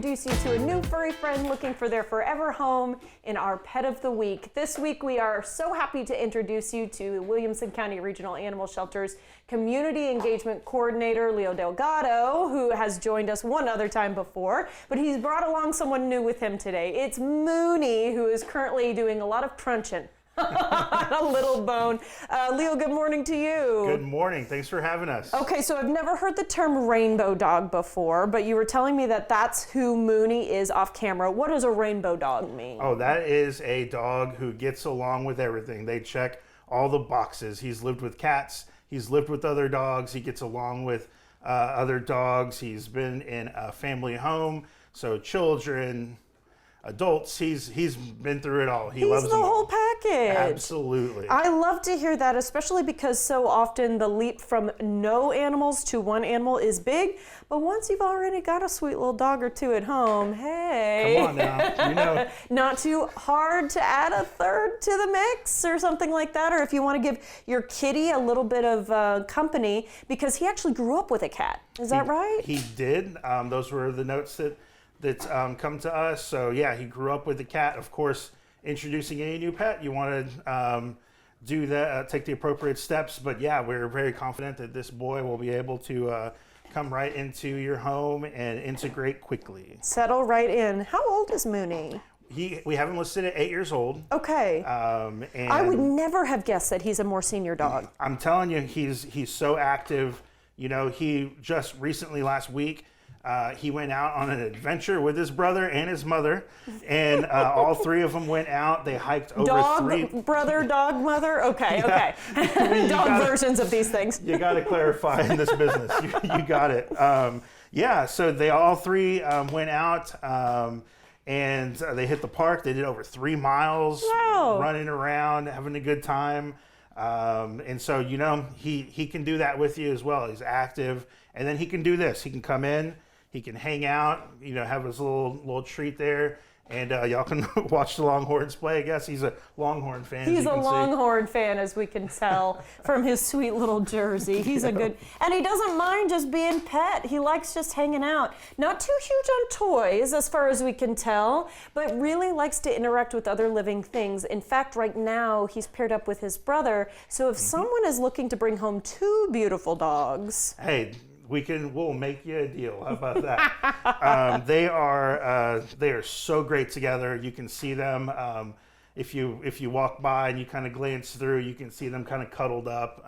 introduce you to a new furry friend looking for their forever home in our Pet of the Week. This week we are so happy to introduce you to Williamson County Regional Animal Shelter's Community Engagement Coordinator, Leo Delgado, who has joined us one other time before, but he's brought along someone new with him today. It's Mooney, who is currently doing a lot of crunching. A little bone. Leo, good morning to you. Good morning. Thanks for having us. Okay, so I've never heard the term rainbow dog before, but you were telling me that that's who Mooney is off camera. What does a rainbow dog mean? Oh, that is a dog who gets along with everything. They check all the boxes. He's lived with cats. He's lived with other dogs. He gets along with other dogs. He's been in a family home, so children, adults, he's been through it all. He loves them all. He's the whole package. Absolutely. I love to hear that, especially because so often the leap from no animals to one animal is big. But once you've already got a sweet little dog or two at home, hey. Come on now, you know. Not too hard to add a third to the mix or something like that. Or if you want to give your kitty a little bit of company, because he actually grew up with a cat. Is that right? He did. Those were the notes that come to us. So yeah, he grew up with the cat. Of course, introducing any new pet, you want to do that, take the appropriate steps. But yeah, we're very confident that this boy will be able to come right into your home and integrate quickly. Settle right in. How old is Mooney? We have him listed at 8 years old. Okay. And I would never have guessed that he's a more senior dog. I'm telling you, he's so active. You know, he just recently last week, he went out on an adventure with his brother and his mother, and all three of them went out. They hiked over dog brother, dog mother? Okay, yeah. Okay. Dog versions of these things. You got to clarify in this business. You got it. Yeah, so they all three went out, and they hit the park. They did over 3 miles, running around, having a good time. And so, you know, he can do that with you as well. He's active, and then he can do this. He can come in, he can hang out, you know, have his little treat there, and y'all can watch the Longhorns play. I guess he's a Longhorn fan. He's a Longhorn fan, as we can tell from his sweet little jersey. He's a good, and he doesn't mind just being pet. He likes just hanging out. Not too huge on toys, as far as we can tell, but really likes to interact with other living things. In fact, right now, he's paired up with his brother. So if someone is looking to bring home 2 beautiful dogs. Hey, we'll make you a deal. How about that? They are so great together. You can see them if you walk by and you kind of glance through, you can see them kind of cuddled up.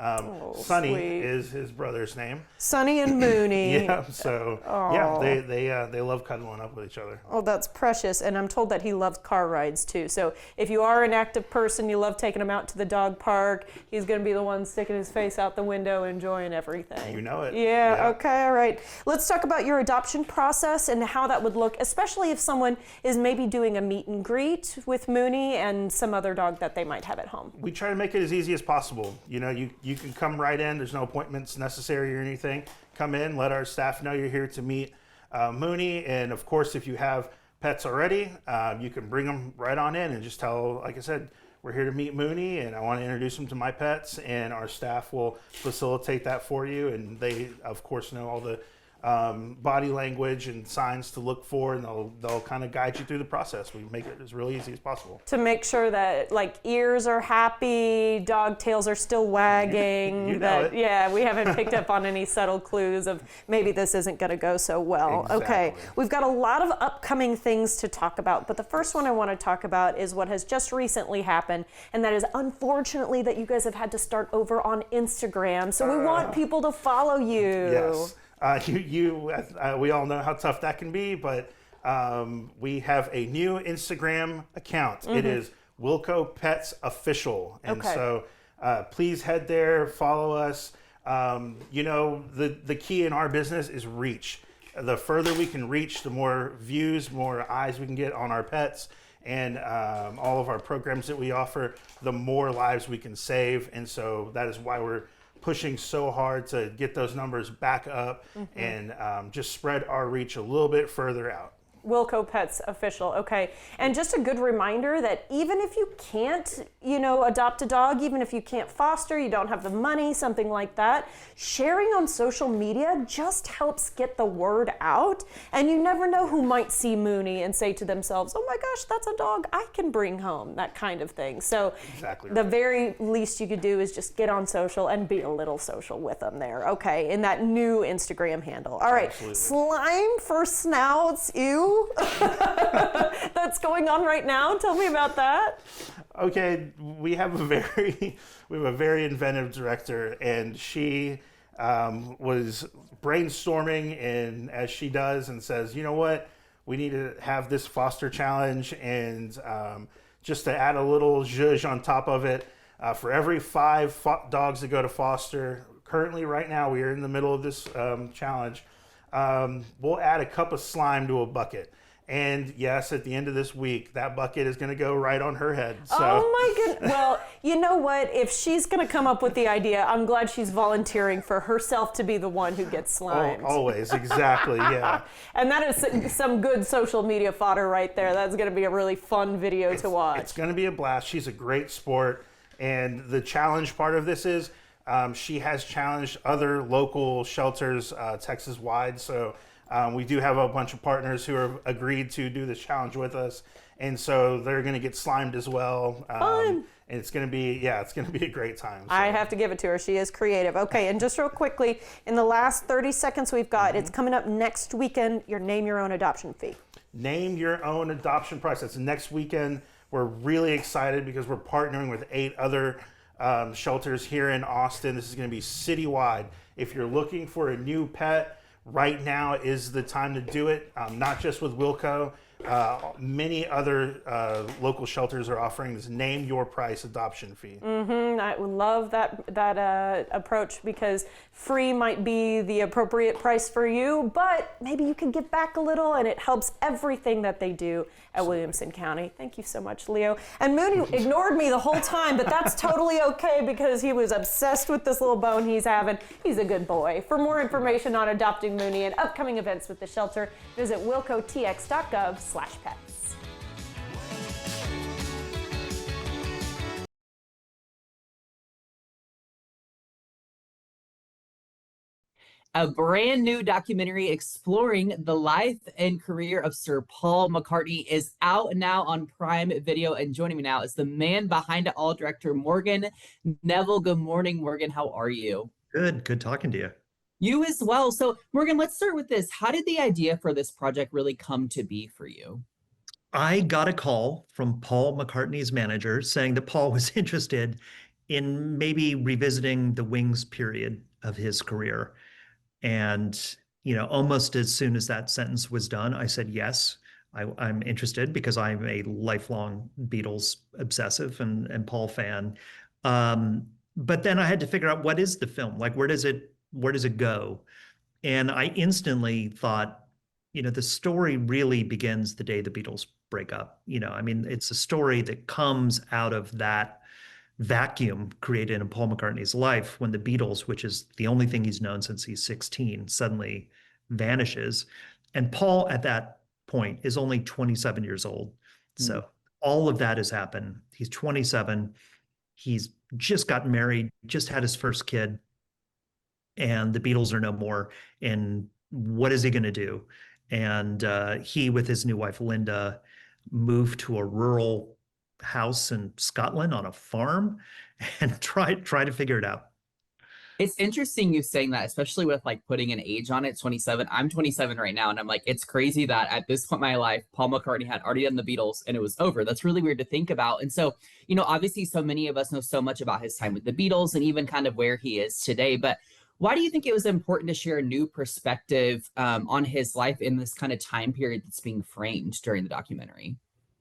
Sunny is his brother's name. Sunny and Mooney. Yeah. So yeah, they love cuddling up with each other. Oh, that's precious. And I'm told that he loves car rides too. So if you are an active person, you love taking him out to the dog park, he's going to be the one sticking his face out the window, enjoying everything. You know it. Yeah. Okay. All right. Let's talk about your adoption process and how that would look, especially if someone is maybe doing a meet and greet with Mooney and some other dog that they might have at home. We try to make it as easy as possible. You know, you can come right in. There's no appointments necessary or anything. Come in, let our staff know you're here to meet Mooney. And of course, if you have pets already, you can bring them right on in and just tell, like I said, we're here to meet Mooney and I want to introduce him to my pets, and our staff will facilitate that for you. And they, of course, know all the body language and signs to look for, and they'll kind of guide you through the process. We make it as really easy as possible. To make sure that like ears are happy, dog tails are still wagging. You know it. Yeah, we haven't picked up on any subtle clues of maybe this isn't going to go so well. Exactly. Okay, we've got a lot of upcoming things to talk about, but the first one I want to talk about is what has just recently happened, and that is unfortunately that you guys have had to start over on Instagram. So we want people to follow you. Yes. We all know how tough that can be, but we have a new Instagram account. It is Wilco Pets Official. And so please head there, follow us. You know, the key in our business is reach. The further we can reach, the more views, more eyes we can get on our pets, and all of our programs that we offer, the more lives we can save. And so that is why we're pushing so hard to get those numbers back up and just spread our reach a little bit further out. Wilco Pets Official. Okay. And just a good reminder that even if you can't, adopt a dog, even if you can't foster, you don't have the money, something like that, sharing on social media just helps get the word out. And you never know who might see Mooney and say to themselves, oh my gosh, that's a dog I can bring home, that kind of thing. So Exactly the right. very least you could do is just get on social and be a little social with them there. Okay. In that new Instagram handle. All right. Absolutely. Slime for snouts. Ew. That's going on right now. Tell me about that. Okay, we have a very inventive director, and she was brainstorming, and as she does, and says, you know what, we need to have this foster challenge, and just to add a little zhuzh on top of it, for every 5 dogs that go to foster, currently right now we are in the middle of this challenge, we'll add a cup of slime to a bucket. And yes, at the end of this week, that bucket is going to go right on her head. So. Oh my goodness. Well, you know what? If she's going to come up with the idea, I'm glad she's volunteering for herself to be the one who gets slimed. Always, exactly, yeah. And that is some good social media fodder right there. That's going to be a really fun video to watch. It's going to be a blast. She's a great sport. And the challenge part of this is she has challenged other local shelters Texas-wide. So we do have a bunch of partners who have agreed to do this challenge with us. And so they're going to get slimed as well. Fun. And it's going to be, it's going to be a great time. So. I have to give it to her. She is creative. Okay, and just real quickly, in the last 30 seconds we've got, it's coming up next weekend, your Name Your Own Adoption Fee. Name Your Own Adoption Price. That's next weekend. We're really excited because we're partnering with 8 other shelters here in Austin. This is going to be citywide. If you're looking for a new pet, right now is the time to do it, not just with Wilco. Many other local shelters are offering this Name Your Price adoption fee. I would love that approach because free might be the appropriate price for you, but maybe you can give back a little and it helps everything that they do at Williamson County. Thank you so much, Leo. And Mooney ignored me the whole time, but that's totally okay because he was obsessed with this little bone he's having. He's a good boy. For more information on adopting Mooney and upcoming events with the shelter, visit wilcotx.gov/pets. A brand new documentary exploring the life and career of Sir Paul McCartney is out now on Prime Video. And joining me now is the man behind it all, director Morgan Neville. Good morning, Morgan. How are you? Good talking to you. You as well. So, Morgan, let's start with this. How did the idea for this project really come to be for you? I got a call from Paul McCartney's manager saying that Paul was interested in maybe revisiting the Wings period of his career. And, almost as soon as that sentence was done, I said, yes, I'm interested because I'm a lifelong Beatles obsessive and Paul fan. But then I had to figure out, what is the film? Like, where does it go? And I instantly thought, the story really begins the day the Beatles break up. It's a story that comes out of that vacuum created in Paul McCartney's life when the Beatles, which is the only thing he's known since he's 16, suddenly vanishes. And Paul at that point is only 27 years old. So all of that has happened. He's 27. He's just got married, just had his first kid, and the Beatles are no more. And what is he going to do? And he, with his new wife, Linda, moved to a rural house in Scotland on a farm and try to figure it out. It's interesting you saying that, especially with like putting an age on it, 27. I'm 27 right now, and I'm like, it's crazy that at this point in my life, Paul McCartney had already done the Beatles and it was over. That's really weird to think about. And so, obviously so many of us know so much about his time with the Beatles and even kind of where he is today. But why do you think it was important to share a new perspective on his life in this kind of time period that's being framed during the documentary?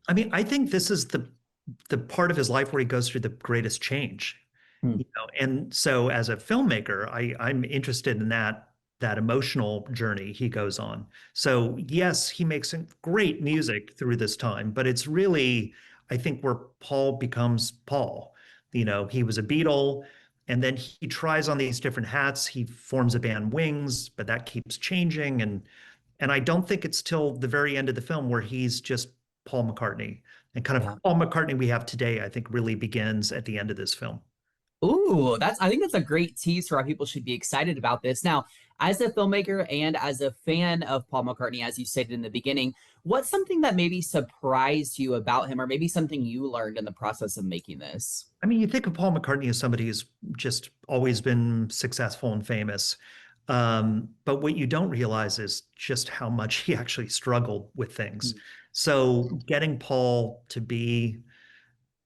I think this is the part of his life where he goes through the greatest change. And so as a filmmaker, I'm interested in that emotional journey he goes on. So yes, he makes some great music through this time, but it's really, I think, where Paul becomes Paul. He was a Beatle, and then he tries on these different hats. He forms a band, Wings, but that keeps changing. And I don't think it's till the very end of the film where he's just Paul McCartney. And kind of Paul McCartney we have today, I think, really begins at the end of this film. Ooh, I think that's a great tease for how people should be excited about this. Now, as a filmmaker and as a fan of Paul McCartney, as you stated in the beginning, what's something that maybe surprised you about him, or maybe something you learned in the process of making this? I mean, you think of Paul McCartney as somebody who's just always been successful and famous. But what you don't realize is just how much he actually struggled with things. So getting Paul to be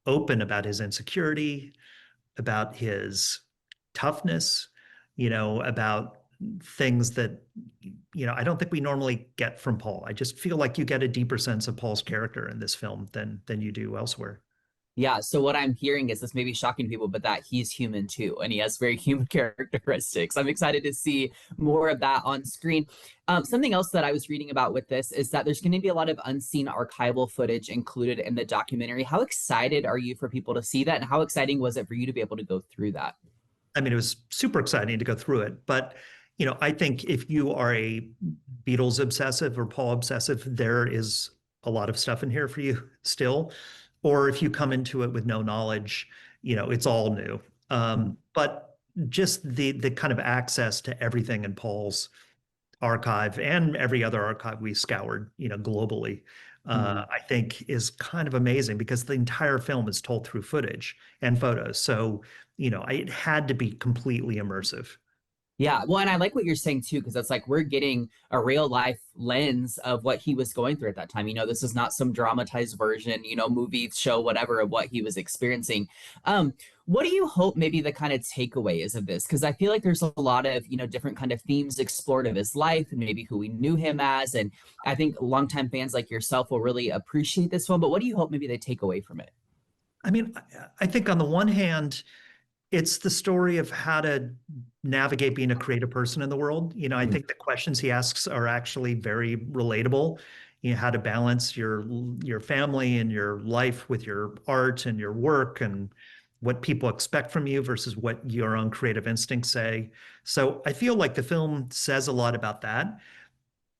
open about his insecurity, about his toughness, about things that, I don't think we normally get from Paul. I just feel like you get a deeper sense of Paul's character in this film than you do elsewhere. Yeah, so what I'm hearing is this may be shocking to people, but that he's human too, and he has very human characteristics. I'm excited to see more of that on screen. Something else that I was reading about with this is that there's going to be a lot of unseen archival footage included in the documentary. How excited are you for people to see that, and how exciting was it for you to be able to go through that? I mean, it was super exciting to go through it, but I think if you are a Beatles obsessive or Paul obsessive, there is a lot of stuff in here for you still. Or if you come into it with no knowledge, it's all new. But just the kind of access to everything in Paul's archive and every other archive we scoured, globally, I think is kind of amazing because the entire film is told through footage and photos. So, it had to be completely immersive. Yeah, well, and I like what you're saying too, because it's like we're getting a real life lens of what he was going through at that time. This is not some dramatized version, movie, show, whatever, of what he was experiencing. What do you hope maybe the kind of takeaway is of this? Because I feel like there's a lot of, different kind of themes explored of his life and maybe who we knew him as. And I think longtime fans like yourself will really appreciate this film. But what do you hope maybe they take away from it? I mean, I think on the one hand, it's the story of how to navigate being a creative person in the world. I think the questions he asks are actually very relatable. How to balance your family and your life with your art and your work and what people expect from you versus what your own creative instincts say. So I feel like the film says a lot about that.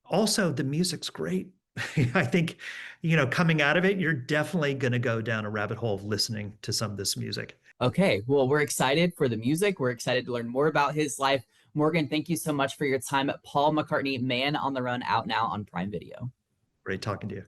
Also, the music's great. I think, coming out of it, you're definitely going to go down a rabbit hole of listening to some of this music. Okay, well, we're excited for the music. We're excited to learn more about his life. Morgan, thank you so much for your time. Paul McCartney, Man on the Run, out now on Prime Video. Great talking to you.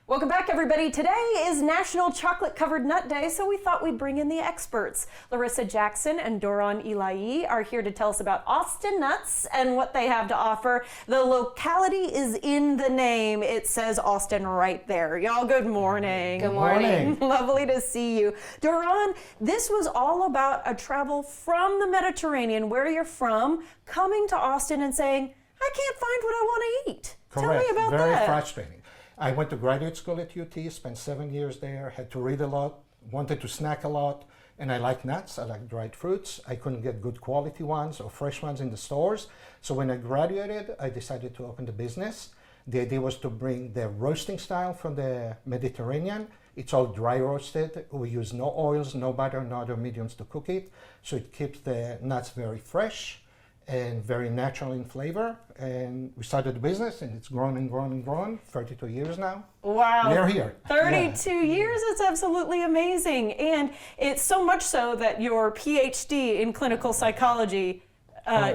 Welcome back, everybody. Today is National Chocolate Covered Nut Day, so we thought we'd bring in the experts. Larissa Jackson and Doron Elahi are here to tell us about Austin Nuts and what they have to offer. The locality is in the name. It says Austin right there. Y'all, good morning. Good morning. Lovely to see you. Doron, this was all about a travel from the Mediterranean, where you're from, coming to Austin and saying, I can't find what I want to eat. Correct. Tell me about Very that. frustrating. I went to graduate school at UT, spent 7 years there, had to read a lot, wanted to snack a lot, and I like nuts, I like dried fruits. I couldn't get good quality ones or fresh ones in the stores. So when I graduated, I decided to open the business. The idea was to bring the roasting style from the Mediterranean. It's all dry roasted. We use no oils, no butter, no other mediums to cook it. So it keeps the nuts very fresh and very natural in flavor. And we started the business and it's grown and grown and grown, 32 years now. Wow. We're here. 32 years, it's absolutely amazing. And it's so much so that your PhD in clinical psychology,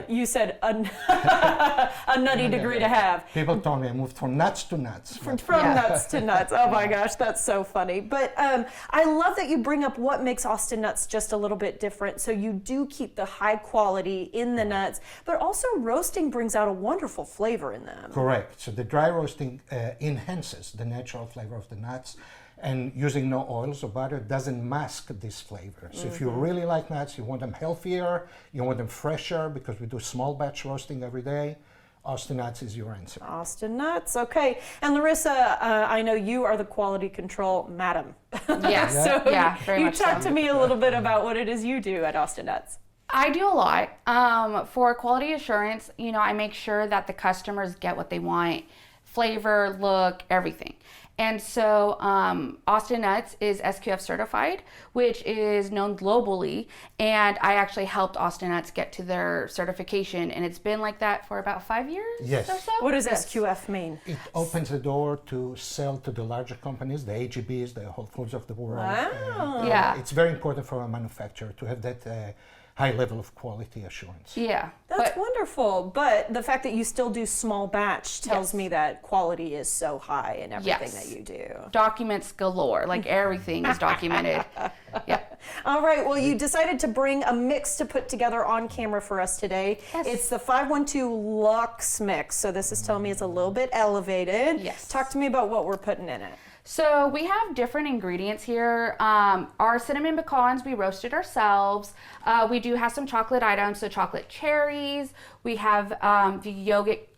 you said a nutty degree to have. People told me I moved from nuts to nuts. From nuts to nuts. Oh my gosh, that's so funny. But I love that you bring up what makes Austin Nuts just a little bit different. So you do keep the high quality in the nuts, but also roasting brings out a wonderful flavor in them. Correct. So the dry roasting enhances the natural flavor of the nuts. And using no oils or butter doesn't mask this flavor. So if you really like nuts, you want them healthier, you want them fresher, because we do small batch roasting every day, Austin Nuts is your answer. Austin Nuts, okay. And Larissa, I know you are the quality control madam. Yes, So yeah, very much talk so. to me a little bit about what it is you do at Austin Nuts. I do a lot. For quality assurance, I make sure that the customers get what they want, flavor, look, everything. And so Austin Nuts is SQF certified, which is known globally. And I actually helped Austin Nuts get to their certification. And it's been like that for about 5 years Yes. or so. What does Yes. SQF mean? It opens the door to sell to the larger companies, the AGBs, the Whole Foods of the world. Wow. Yeah. It's very important for a manufacturer to have that high level of quality assurance. Yeah. That's But wonderful. But the fact that you still do small batch tells Yes. me that quality is so high in everything Yes. that you do. documents galore, like everything is documented. Yeah. All right. Well, you decided to bring a mix to put together on camera for us today. Yes. It's the 512 Lux mix. So this is telling me it's a little bit elevated. Yes. Talk to me about what we're putting in it. So we have different ingredients here. Our cinnamon pecans we roasted ourselves. We do have some chocolate items, so chocolate cherries. We have the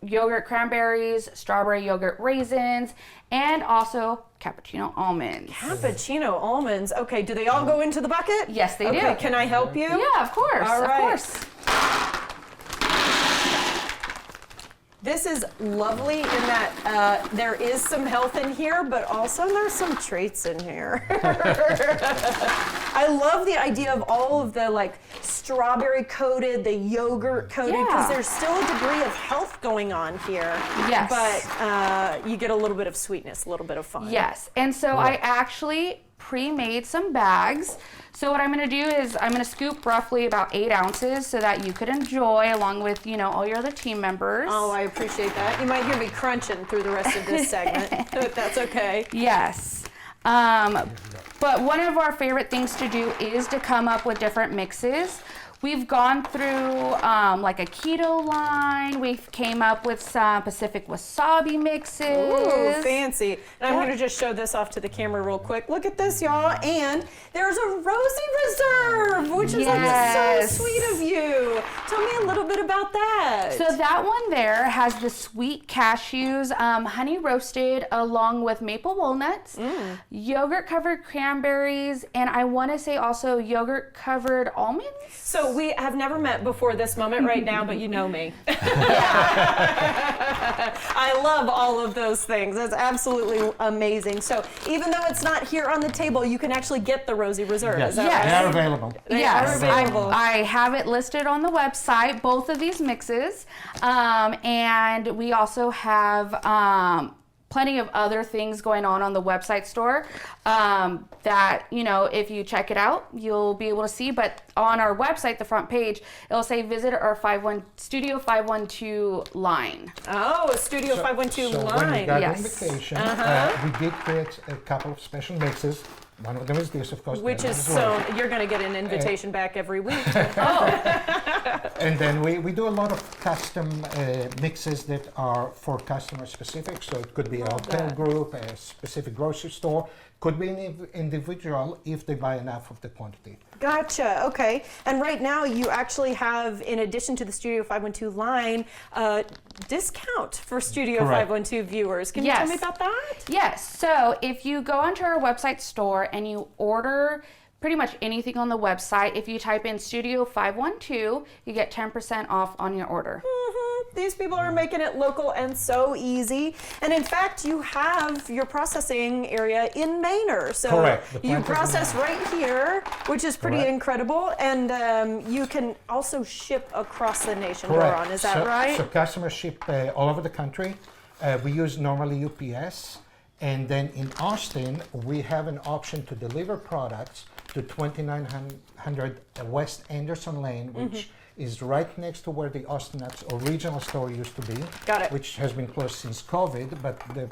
yogurt cranberries, strawberry yogurt raisins, and also cappuccino almonds. Cappuccino almonds. Okay. Do they all go into the bucket? Yes, they Okay. do. Can I help you? Yeah, of course. All right. Of course. This is lovely in that there is some health in here, but also there's some traits in here. I love the idea of all of the like strawberry coated, the yogurt coated, because Yeah. there's still a degree of health going on here. Yes. But you get a little bit of sweetness, a little bit of fun. Yes, and so I actually pre-made some bags. So what I'm gonna do is I'm gonna scoop roughly about 8 ounces so that you could enjoy along with, you know, all your other team members. Oh, I appreciate that. You might hear me crunching through the rest of this segment, but that's okay. Yes. But one of our favorite things to do is to come up with different mixes. We've gone through like a keto line. We've came up with some Pacific wasabi mixes. Ooh, fancy. And I'm Yeah. going to just show this off to the camera real quick. Look at this, y'all. And there's a Rosie Reserve, which is like Yes. so sweet of you. Tell me a little bit about that. So that one there has the sweet cashews, honey roasted along with maple walnuts, yogurt covered cranberries, and I want to say also yogurt covered almonds. So we have never met before this moment right now, but you know me. I love all of those things. It's absolutely amazing. So even though it's not here on the table, you can actually get the Rosie Reserve. Yes, Is that Yes. they right? are available. They Yes, are available. I have it listed on the website, both of these mixes. And we also have plenty of other things going on the website store that, you know, if you check it out, you'll be able to see. But on our website, the front page, it'll say visit our Studio 512 line. Oh, a Studio 512 so line. when we got Yes. the invitation, we did create a couple of special mixes. One of them is this, of course. Which the is other one as so, you're going to get an invitation back every week. And then we do a lot of custom mixes that are for customer specific. So it could be a hotel that. group, a specific grocery store, could be an individual if they buy enough of the quantity. Gotcha. Okay. And right now you actually have, in addition to the Studio 512 line, discount for Studio Correct. 512 viewers. Can you tell Yes. me about that? Yes, so if you go onto our website store and you order pretty much anything on the website, if you type in Studio 512, you get 10% off on your order. These people are making it local and so easy. And in fact, you have your processing area in Manor. So Correct. The you plant is in process Manor. right here, which is pretty Correct. incredible. And you can also ship across the nation, Correct. Doron. Is that so, right? So customers ship all over the country. We use normally UPS. And then in Austin, we have an option to deliver products to 2900 West Anderson Lane, which is right next to where the Austin Nuts original store used to be. Got it. Which has been closed since COVID, but the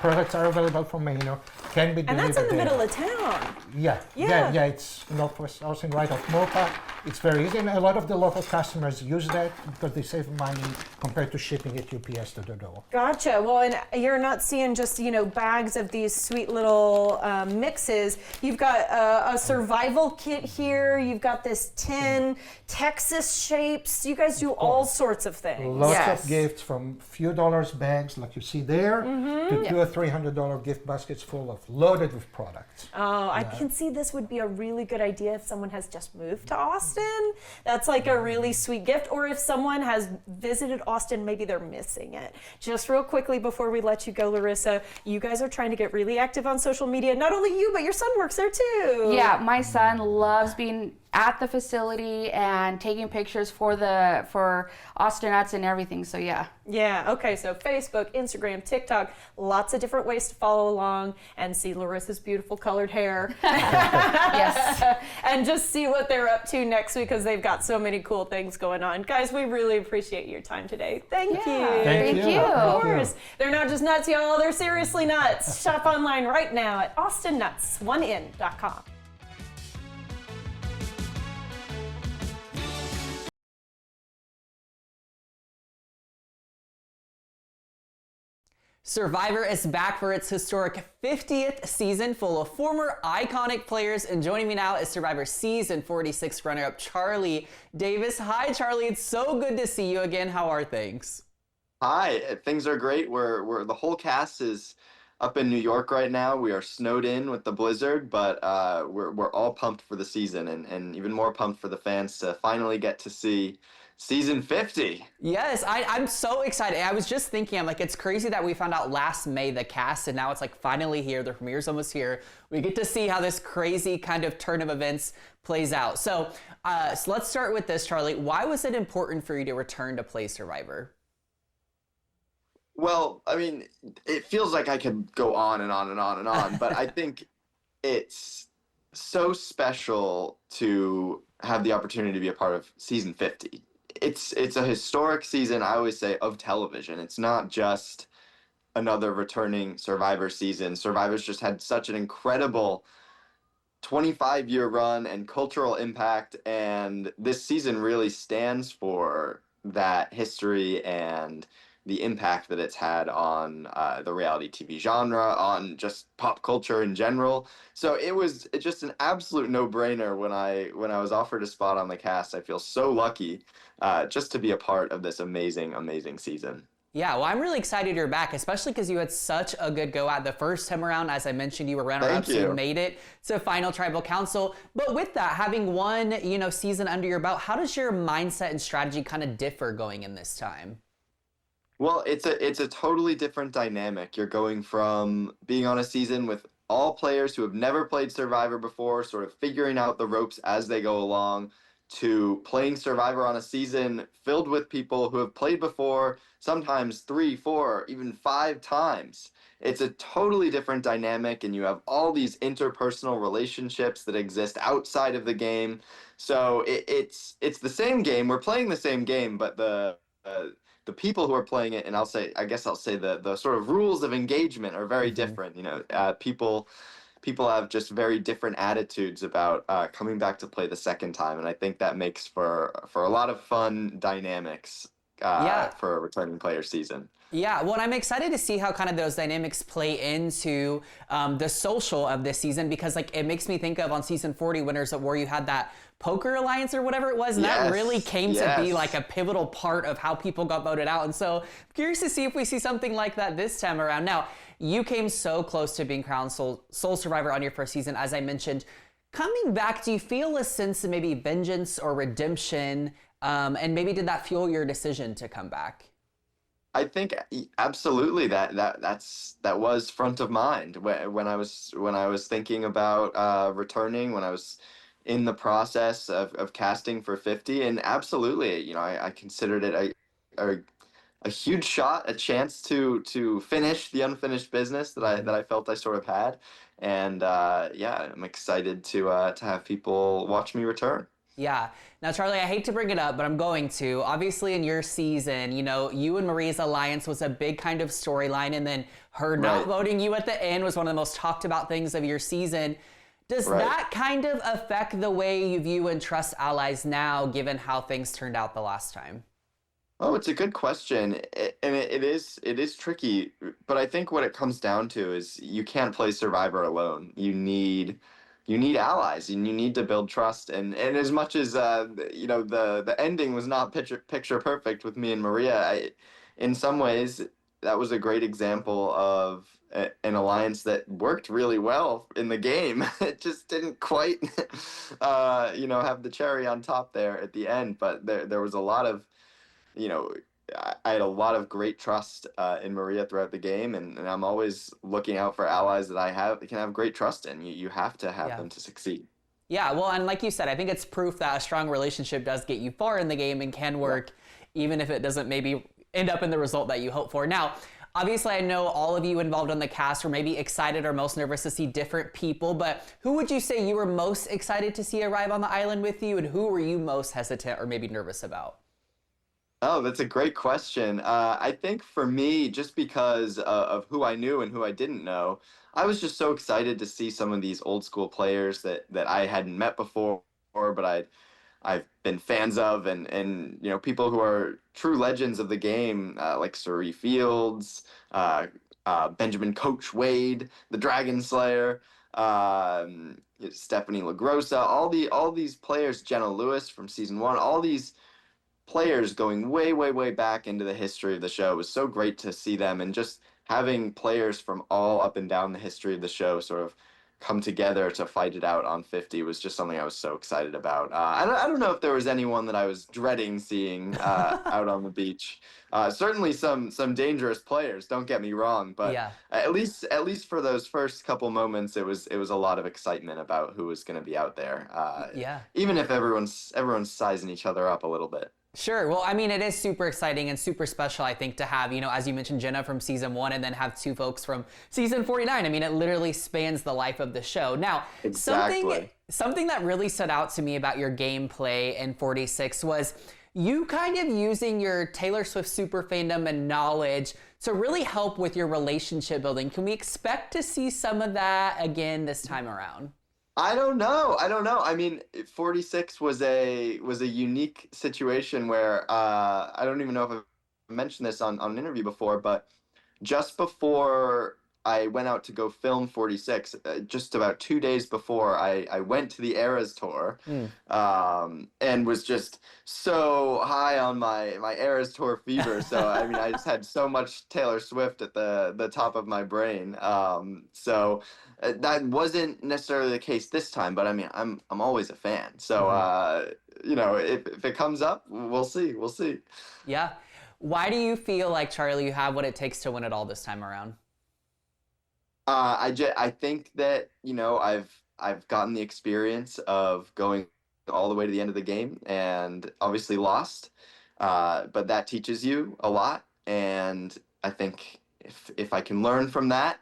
products are available from Manor, can be And delivered that's in the there. middle of town. Yeah, Yeah. yeah, it's Northwest Austin, right off Mopa. It's very easy, and a lot of the local customers use that because they save money compared to shipping it UPS to their door. Gotcha. Well, and you're not seeing just, you know, bags of these sweet little mixes. You've got a survival kit here. You've got this tin Texas various shapes. You guys do all sorts of things. Lots Yes. of gifts, from few dollars bags like you see there to $200 or $300 gift baskets full of loaded with products. Oh, I can see this would be a really good idea if someone has just moved to Austin. That's like a really sweet gift. Or if someone has visited Austin, maybe they're missing it. Just real quickly before we let you go, Larissa, you guys are trying to get really active on social media. Not only you, but your son works there too. Yeah, my son loves being at the facility and taking pictures for Austin Nuts and everything. So yeah. Yeah, okay, so Facebook, Instagram, TikTok, lots of different ways to follow along and see Larissa's beautiful colored hair. Yes. And just see what they're up to next week because they've got so many cool things going on. Guys, we really appreciate your time today. Thank you. Thank you. Of course. They're not just nuts, y'all. They're seriously nuts. Shop online right now at austinnuts1in.com. Survivor is back for its historic 50th season, full of former iconic players. And joining me now is Survivor Season 46 runner-up Charlie Davis. Hi, Charlie. It's so good to see you again. How are things? Hi, things are great. We're the whole cast is up in New York right now. We are snowed in with the blizzard, but we're all pumped for the season and even more pumped for the fans to finally get to see season 50. Yes, I'm so excited. I was just thinking, I'm like, it's crazy that we found out last May the cast, and now it's like finally here. The premiere's almost here. We get to see how this crazy kind of turn of events plays out. So let's start with this, Charlie. Why was it important for you to return to play Survivor? Well, I mean, it feels like I could go on and on and on and on, but I think it's so special to have the opportunity to be a part of season 50. It's a historic season, I always say, of television. It's not just another returning Survivor season. Survivor's just had such an incredible 25-year run and cultural impact, and this season really stands for that history and the impact that it's had on the reality TV genre, on just pop culture in general. So it's just an absolute no-brainer when I was offered a spot on the cast. I feel so lucky just to be a part of this amazing, amazing season. Yeah, well, I'm really excited you're back, especially because you had such a good go at the first time around. As I mentioned, you were runner-up, so you made it to Final Tribal Council. But with that, having one, season under your belt, how does your mindset and strategy kind of differ going in this time? Well, it's a totally different dynamic. You're going from being on a season with all players who have never played Survivor before, sort of figuring out the ropes as they go along, to playing Survivor on a season filled with people who have played before, sometimes 3, 4, even 5 times. It's a totally different dynamic, and you have all these interpersonal relationships that exist outside of the game. So it's the same game. We're playing the same game, but the people who are playing it, and I guess I'll say the sort of rules of engagement are very different. People have just very different attitudes about coming back to play the second time, and I think that makes for a lot of fun dynamics for a returning player season. Yeah, well, I'm excited to see how kind of those dynamics play into the social of this season, because it makes me think of on season 40, Winners at War, you had that poker alliance or whatever it was, and that really came to be like a pivotal part of how people got voted out. And so I'm curious to see if we see something like that this time around. Now, you came so close to being crowned Soul Survivor on your first season, as I mentioned. Coming back, do you feel a sense of maybe vengeance or redemption? And maybe did that fuel your decision to come back? I think absolutely that was front of mind when I was thinking about returning, when I was in the process of casting for 50, and absolutely, I considered it a huge shot, a chance to finish the unfinished business that I felt I sort of had, and I'm excited to have people watch me return. Yeah. Now, Charlie, I hate to bring it up, but I'm going to. Obviously, in your season, you and Marie's alliance was a big kind of storyline, and then her not voting you at the end was one of the most talked about things of your season. Does that kind of affect the way you view and trust allies now, given how things turned out the last time? Oh, it's a good question, and it is tricky, but I think what it comes down to is you can't play Survivor alone. You need you need allies and you need to build trust. And as much as the ending was not picture perfect with me and Maria, in some ways that was a great example of an alliance that worked really well in the game. It just didn't quite have the cherry on top there at the end, but there was a lot of, I had a lot of great trust in Maria throughout the game, and I'm always looking out for allies that can have great trust in. You have to have them to succeed. Yeah, well, and like you said, I think it's proof that a strong relationship does get you far in the game and can work, even if it doesn't maybe end up in the result that you hope for. Now, obviously, I know all of you involved on the cast were maybe excited or most nervous to see different people, but who would you say you were most excited to see arrive on the island with you, and who were you most hesitant or maybe nervous about? Oh, that's a great question. I think for me, just because of who I knew and who I didn't know, I was just so excited to see some of these old school players that I hadn't met before, but I've been fans of, and people who are true legends of the game, like Surrey Fields, Benjamin Coach Wade, the Dragon Slayer, Stephanie LaGrossa, all these players, Jenna Lewis from season 1, all these players going way, way, way back into the history of the show. It was so great to see them, and just having players from all up and down the history of the show sort of come together to fight it out on 50 was just something I was so excited about. I don't know if there was anyone that I was dreading seeing out on the beach. Certainly some dangerous players, don't get me wrong, but at least for those first couple moments, it was a lot of excitement about who was going to be out there. Even if everyone's sizing each other up a little bit. Sure. Well, I mean, it is super exciting and super special, I think, to have, as you mentioned, Jenna from season 1 and then have 2 folks from season 49. I mean, it literally spans the life of the show. Now, something that really stood out to me about your gameplay in 46 was you kind of using your Taylor Swift super fandom and knowledge to really help with your relationship building. Can we expect to see some of that again this time around? I don't know. I mean, 46 was a unique situation where I don't even know if I've mentioned this on an interview before, but just before I went out to go film 46, just about 2 days before, I went to the Eras tour, and was just so high on my Eras tour fever. So I mean, I just had so much Taylor Swift at the top of my brain. So that wasn't necessarily the case this time, but I mean, I'm always a fan. So if it comes up, we'll see. Yeah. Why do you feel like, Charlie, you have what it takes to win it all this time around? I think that I've gotten the experience of going all the way to the end of the game and obviously lost, but that teaches you a lot, and I think if I can learn from that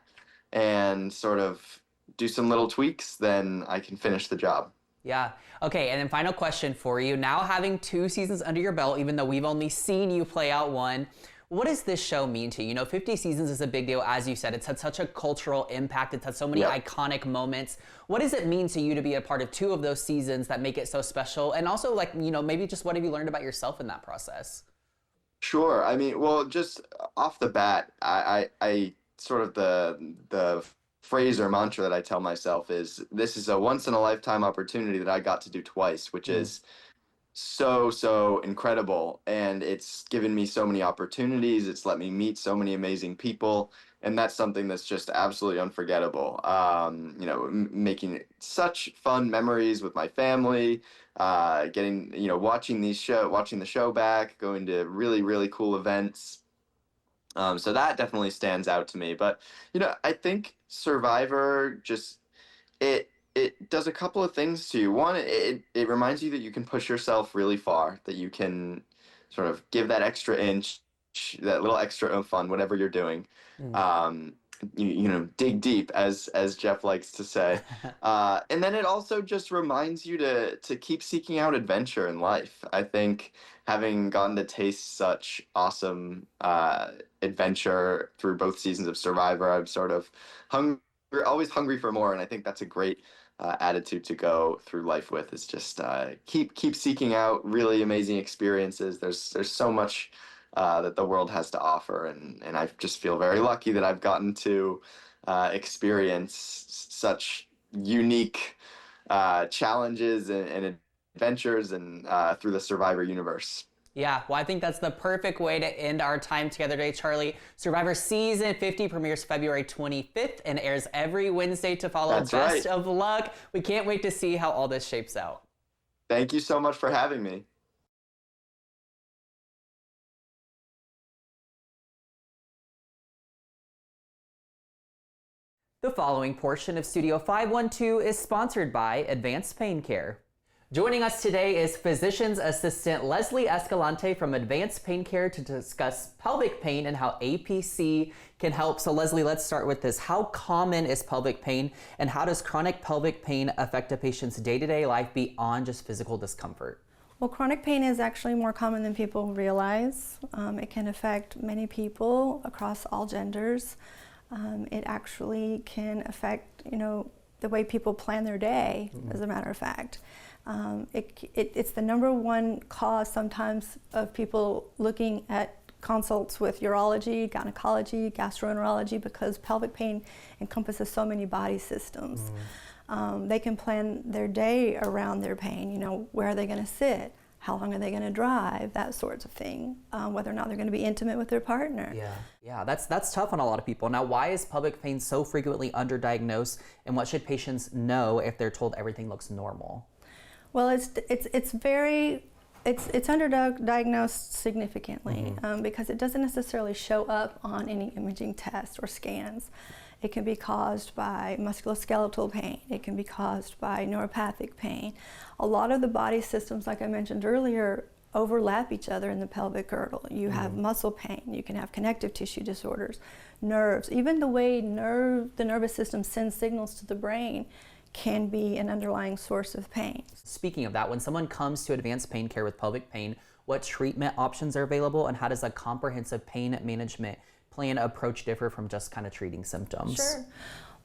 and sort of do some little tweaks, then I can finish the job. Yeah. Okay, and then final question for you. Now having 2 seasons under your belt, even though we've only seen you play out 1, what does this show mean to you? 50 seasons is a big deal, as you said. It's had such a cultural impact. It's had so many iconic moments. What does it mean to you to be a part of 2 of those seasons that make it so special? And also, maybe just what have you learned about yourself in that process? Sure. I mean, well, just off the bat, I sort of the phrase or mantra that I tell myself is, this is a once in a lifetime opportunity that I got to do twice, which is so incredible, and it's given me so many opportunities. It's let me meet so many amazing people, and that's something that's just absolutely unforgettable. Making such fun memories with my family, watching the show back, going to really, really cool events. So that definitely stands out to me. But I think Survivor it does a couple of things to you. One, it reminds you that you can push yourself really far, that you can sort of give that extra inch, that little extra oomph on whatever you're doing. Dig deep, as Jeff likes to say. And then it also just reminds you to keep seeking out adventure in life. I think having gotten to taste such awesome adventure through both seasons of Survivor, I'm sort of always hungry for more, and I think that's a great attitude to go through life with, is just keep seeking out really amazing experiences. There's so much that the world has to offer, and I just feel very lucky that I've gotten to experience such unique challenges and adventures and through the Survivor universe. Yeah, well, I think that's the perfect way to end our time together today, Charlie. Survivor Season 50 premieres February 25th and airs every Wednesday to follow. That's Best right. of luck. We can't wait to see how all this shapes out. Thank you so much for having me. The following portion of Studio 512 is sponsored by Advanced Pain Care. Joining us today is Physician's Assistant Leslie Escalante from Advanced Pain Care to discuss pelvic pain and how APC can help. So Leslie, let's start with this. How common is pelvic pain, and how does chronic pelvic pain affect a patient's day-to-day life beyond just physical discomfort? Well, chronic pain is actually more common than people realize. It can affect many people across all genders. It actually can affect, the way people plan their day, as a matter of fact. It's the number one cause sometimes of people looking at consults with urology, gynecology, gastroenterology, because pelvic pain encompasses so many body systems. They can plan their day around their pain, where are they going to sit? How long are they going to drive? That sorts of thing. Whether or not they're going to be intimate with their partner. Yeah, that's tough on a lot of people. Now, why is pelvic pain so frequently underdiagnosed, and what should patients know if they're told everything looks normal? Well, it's underdiagnosed significantly because it doesn't necessarily show up on any imaging tests or scans. It can be caused by musculoskeletal pain. It can be caused by neuropathic pain. A lot of the body systems, like I mentioned earlier, overlap each other in the pelvic girdle. You have muscle pain. You can have connective tissue disorders, nerves. Even the way the nervous system sends signals to the brain can be an underlying source of pain. Speaking of that, when someone comes to Advanced Pain Care with pelvic pain, what treatment options are available, and how does a comprehensive pain management plan approach differ from just kind of treating symptoms? Sure.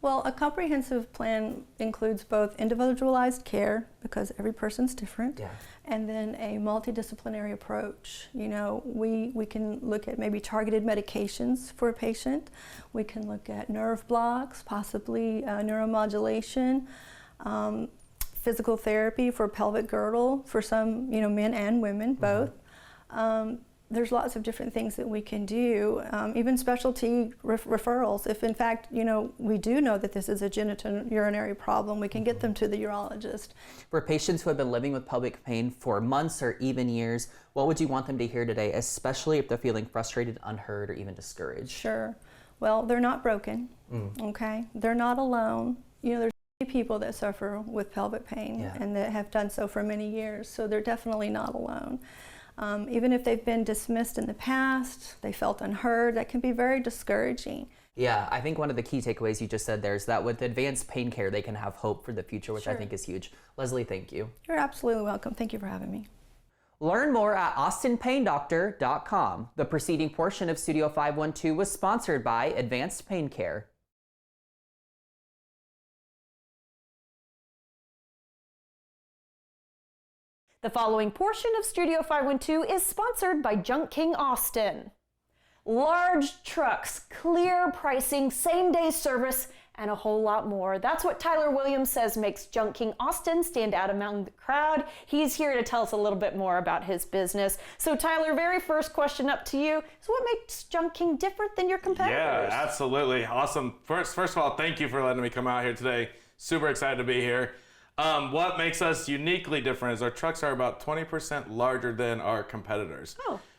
Well, a comprehensive plan includes both individualized care, because every person's different, and then a multidisciplinary approach. We can look at maybe targeted medications for a patient. We can look at nerve blocks, possibly neuromodulation, physical therapy for pelvic girdle for some, men and women, both. There's lots of different things that we can do, even specialty referrals. If in fact, we do know that this is a genitourinary problem, we can get them to the urologist. For patients who have been living with pelvic pain for months or even years, what would you want them to hear today, especially if they're feeling frustrated, unheard, or even discouraged? Sure. Well, they're not broken, okay? They're not alone. There's many people that suffer with pelvic pain and that have done so for many years, so they're definitely not alone. Even if they've been dismissed in the past, they felt unheard, that can be very discouraging. Yeah, I think one of the key takeaways you just said there is that with Advanced Pain Care, they can have hope for the future, which I think is huge. Leslie, thank you. You're absolutely welcome. Thank you for having me. Learn more at austinpaindoctor.com. The preceding portion of Studio 512 was sponsored by Advanced Pain Care. The following portion of Studio 512 is sponsored by Junk King Austin. Large trucks, clear pricing, same-day service, and a whole lot more. That's what Tyler Williams says makes Junk King Austin stand out among the crowd. He's here to tell us a little bit more about his business. So Tyler, very first question up to you is, what makes Junk King different than your competitors? Yeah, absolutely. Awesome. First of all, thank you for letting me come out here today. Super excited to be here. What makes us uniquely different is our trucks are about 20% larger than our competitors.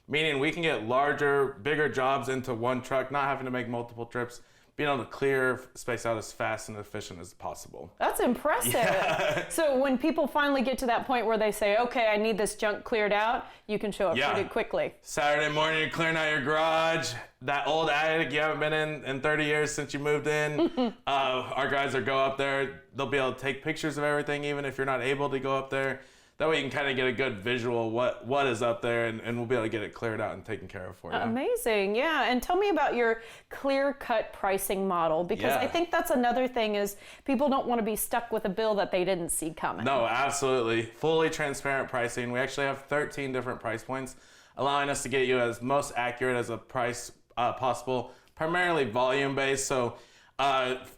Meaning we can get larger, bigger jobs into one truck, not having to make multiple trips, being able to clear space out as fast and efficient as possible. That's impressive. Yeah. So when people finally get to that point where they say, okay, I need this junk cleared out, you can show up pretty quickly. Saturday morning, you're clearing out your garage, that old attic you haven't been in 30 years since you moved in. Our guys will go up there. They'll be able to take pictures of everything, even if you're not able to go up there. That way you can kind of get a good visual what is up there, and we'll be able to get it cleared out and taken care of for you. Amazing, yeah. And tell me about your clear-cut pricing model, because I think that's another thing is people don't want to be stuck with a bill that they didn't see coming. No, absolutely. Fully transparent pricing. We actually have 13 different price points, allowing us to get you as most accurate as a price possible, primarily volume-based. So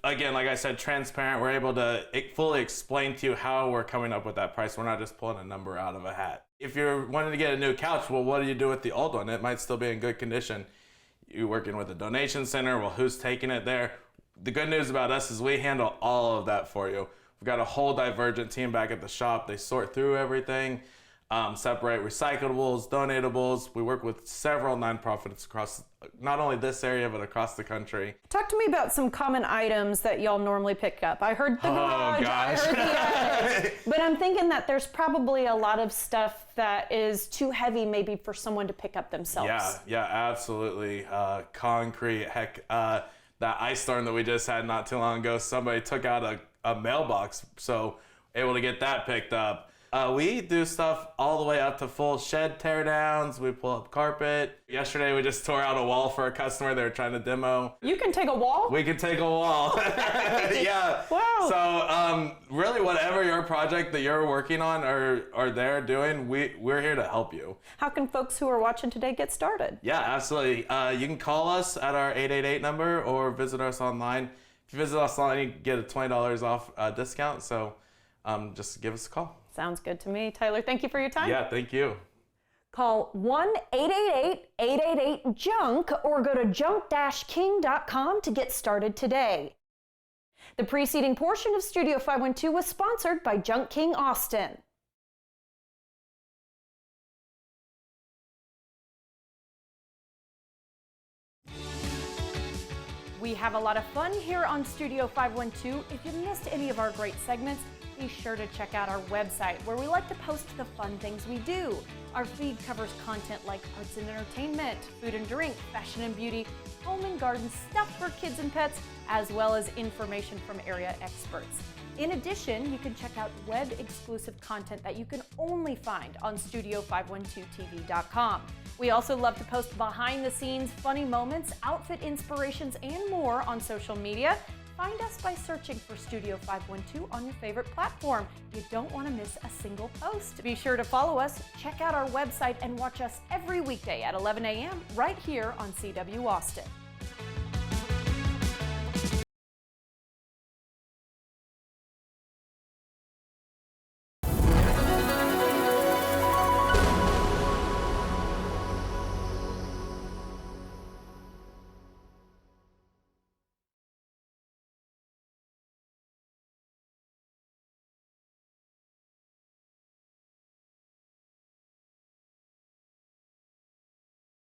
Again, like I said, transparent. We're able to fully explain to you how we're coming up with that price. We're not just pulling a number out of a hat. If you're wanting to get a new couch, well, what do you do with the old one? It might still be in good condition. You're working with a donation center. Well, who's taking it there? The good news about us is we handle all of that for you. We've got a whole Divergent team back at the shop. They sort through everything, separate recyclables, donatables. We work with several nonprofits across not only this area, but across the country. Talk to me about some common items that y'all normally pick up. I heard the garage, I heard the attic, but I'm thinking that there's probably a lot of stuff that is too heavy maybe for someone to pick up themselves. Yeah, absolutely. Concrete, heck, that ice storm that we just had not too long ago, somebody took out a mailbox, so able to get that picked up. We do stuff all the way up to full shed teardowns. We pull up carpet. Yesterday, we just tore out a wall for a customer they were trying to demo. You can take a wall? We can take a wall. Yeah. Wow. So really, whatever your project that you're working on or they're doing, we're here to help you. How can folks who are watching today get started? Yeah, absolutely. You can call us at our 888 number or visit us online. If you visit us online, you can get a $20 off discount. So just give us a call. Sounds good to me. Tyler, thank you for your time. Yeah, thank you. Call 1-888-888-JUNK or go to junk-king.com to get started today. The preceding portion of Studio 512 was sponsored by Junk King Austin. We have a lot of fun here on Studio 512. If you missed any of our great segments, be sure to check out our website where we like to post the fun things we do. Our feed covers content like arts and entertainment, food and drink, fashion and beauty, home and garden, stuff for kids and pets, as well as information from area experts. In addition, you can check out web-exclusive content that you can only find on Studio512TV.com. We also love to post behind-the-scenes funny moments, outfit inspirations, and more on social media. Find us by searching for Studio 512 on your favorite platform. You don't want to miss a single post. Be sure to follow us, check out our website, and watch us every weekday at 11 a.m. right here on CW Austin.